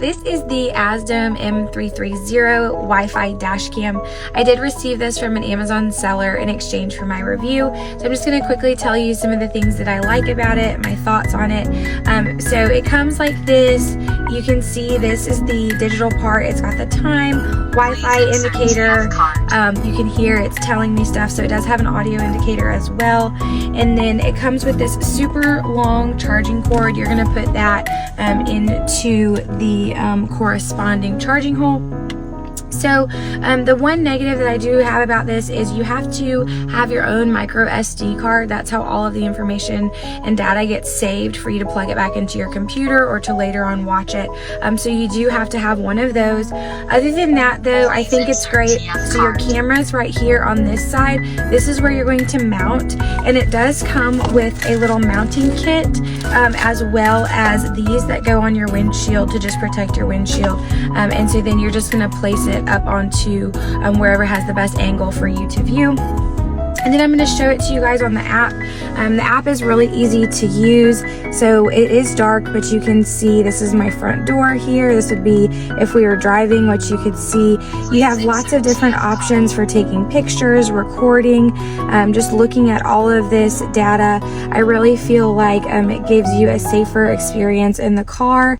this is the AZDOME M330 Wi-Fi dash cam. I did receive this from an Amazon seller in exchange for my review. So I'm just going to quickly tell you some of the things that I like about it, my thoughts on it. So it comes like this. You can see this is the digital part. It's got the time, Wi-Fi indicator. You can hear it's telling me stuff. So it does have an audio indicator as well. And then it comes with this super long charging cord. You're going to put that into the corresponding charging hole. So the one negative that I do have about this is you have to have your own micro SD card. That's how all of the information and data gets saved for you to plug it back into your computer or to later on watch it. So you do have to have one of those. Other than that though, I think it's great. So your camera's right here on this side. This is where you're going to mount, and it does come with a little mounting kit as well as these that go on your windshield to just protect your windshield. And so then you're just going to place it up onto wherever has the best angle for you to view. And then I'm going to show it to you guys on the app. The app is really easy to use. So it is dark, but you can see this is my front door here. This would be if we were driving, what you could see. You have lots of different options for taking pictures, recording, just looking at all of this data. I really feel like it gives you a safer experience in the car.